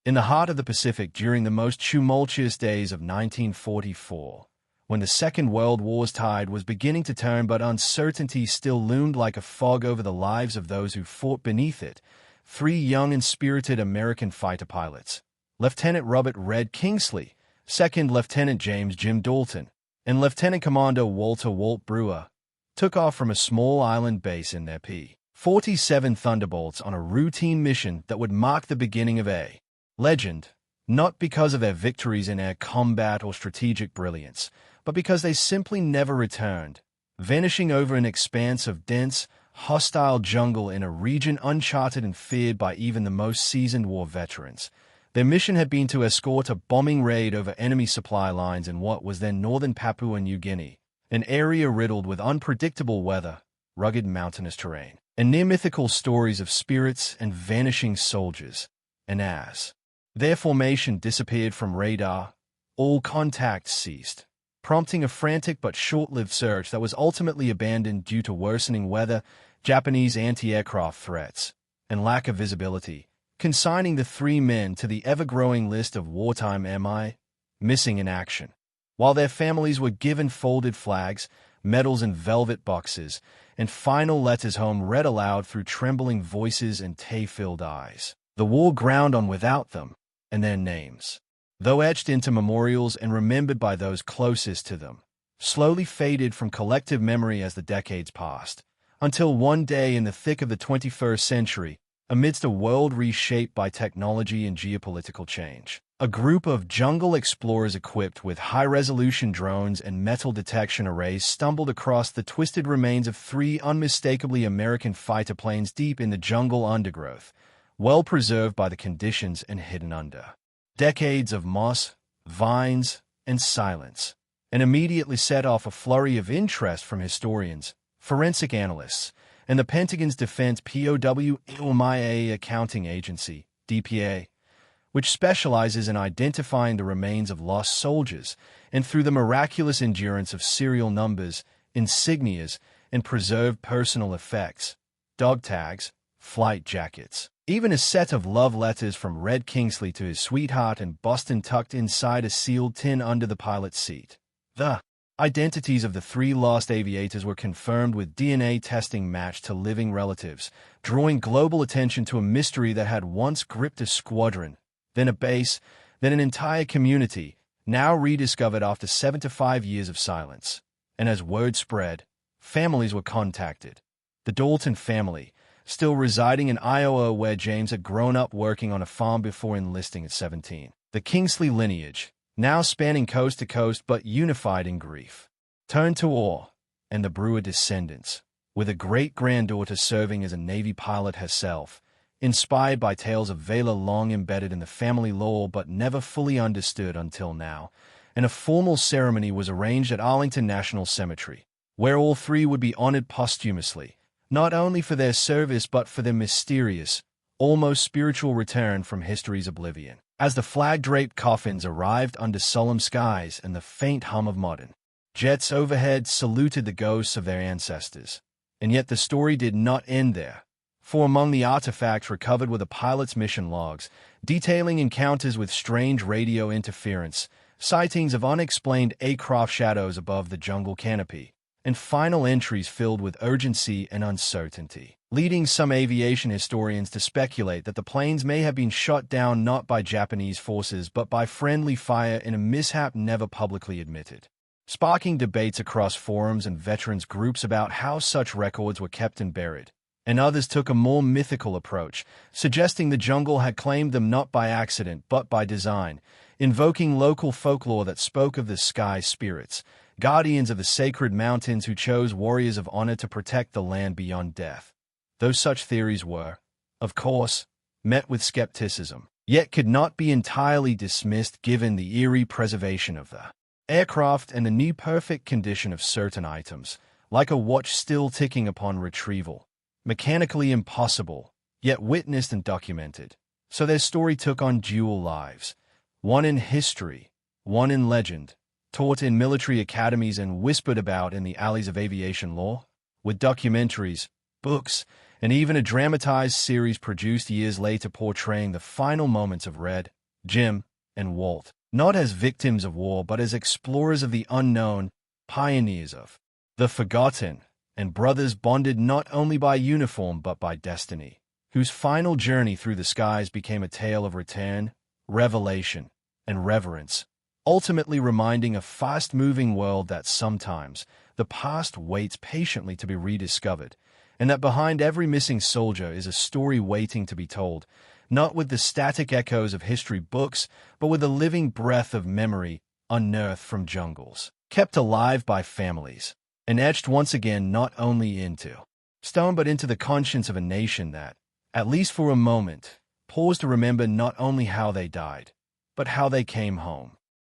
In the heart of the Pacific during the most tumultuous days of 1944, when the Second World War's tide was beginning to turn but uncertainty still loomed like a fog over the lives of those who fought beneath it, three young and spirited American fighter pilots, Lieutenant Robert "Red" Kingsley, Second Lieutenant James "Jim" Dalton, and Lieutenant Commander Walt Brewer, took off from a small island base in their P-47 Thunderbolts on a routine mission that would mark the beginning of a legend, not because of their victories in air combat or strategic brilliance, but because they simply never returned, vanishing over an expanse of dense, hostile jungle in a region uncharted and feared by even the most seasoned war veterans. Their mission had been to escort a bombing raid over enemy supply lines in what was then northern Papua New Guinea, an area riddled with unpredictable weather, rugged mountainous terrain, and near-mythical stories of spirits and vanishing soldiers. And as their formation disappeared from radar, all contact ceased, prompting a frantic but short-lived search that was ultimately abandoned due to worsening weather, Japanese anti-aircraft threats, and lack of visibility, consigning the three men to the ever-growing list of wartime missing in action. While their families were given folded flags, medals in velvet boxes, and final letters home read aloud through trembling voices and tear-filled eyes, the war ground on without them, and their names, though etched into memorials and remembered by those closest to them, slowly faded from collective memory as the decades passed, until one day in the thick of the 21st century, amidst a world reshaped by technology and geopolitical change, a group of jungle explorers equipped with high-resolution drones and metal detection arrays stumbled across the twisted remains of three unmistakably American fighter planes deep in the jungle undergrowth, well preserved by the conditions and hidden under decades of moss, vines, and silence, and immediately set off a flurry of interest from historians, forensic analysts, and the Pentagon's Defense WWII accounting agency, DPA, which specializes in identifying the remains of lost soldiers, and through the miraculous endurance of serial numbers, insignias, and preserved personal effects, dog tags, flight jackets, even a set of love letters from Red Kingsley to his sweetheart in Boston tucked inside a sealed tin under the pilot's seat. The identities of the three lost aviators were confirmed with DNA testing matched to living relatives, drawing global attention to a mystery that had once gripped a squadron, then a base, then an entire community, now rediscovered after 75 years of silence. And as word spread, families were contacted. The Dalton family, still residing in Iowa where James had grown up working on a farm before enlisting at 17. The Kingsley lineage, now spanning coast to coast but unified in grief, turned to awe, and the Brewer descendants, with a great-granddaughter serving as a Navy pilot herself, inspired by tales of valor long embedded in the family lore but never fully understood until now, and a formal ceremony was arranged at Arlington National Cemetery, where all three would be honored posthumously, not only for their service but for their mysterious, almost spiritual return from history's oblivion. As the flag-draped coffins arrived under solemn skies and the faint hum of modern jets overhead saluted the ghosts of their ancestors. And yet the story did not end there, for among the artifacts recovered were the pilot's mission logs, detailing encounters with strange radio interference, sightings of unexplained aircraft shadows above the jungle canopy, and final entries filled with urgency and uncertainty, leading some aviation historians to speculate that the planes may have been shot down not by Japanese forces but by friendly fire in a mishap never publicly admitted, sparking debates across forums and veterans groups about how such records were kept and buried. And others took a more mythical approach, suggesting the jungle had claimed them not by accident but by design, invoking local folklore that spoke of the sky spirits, guardians of the sacred mountains who chose warriors of honor to protect the land beyond death. Though such theories were, of course, met with skepticism, yet could not be entirely dismissed given the eerie preservation of the aircraft and the near-perfect condition of certain items, like a watch still ticking upon retrieval, mechanically impossible, yet witnessed and documented. So their story took on dual lives, one in history, one in legend, taught in military academies and whispered about in the alleys of aviation lore, with documentaries, books, and even a dramatized series produced years later portraying the final moments of Red, Jim, and Walt, not as victims of war but as explorers of the unknown, pioneers of the forgotten, and brothers bonded not only by uniform but by destiny, whose final journey through the skies became a tale of return, revelation, and reverence, ultimately reminding a fast-moving world that sometimes the past waits patiently to be rediscovered, and that behind every missing soldier is a story waiting to be told, not with the static echoes of history books, but with a living breath of memory unearthed from jungles, kept alive by families, and etched once again not only into stone but into the conscience of a nation that, at least for a moment, paused to remember not only how they died, but how they came home.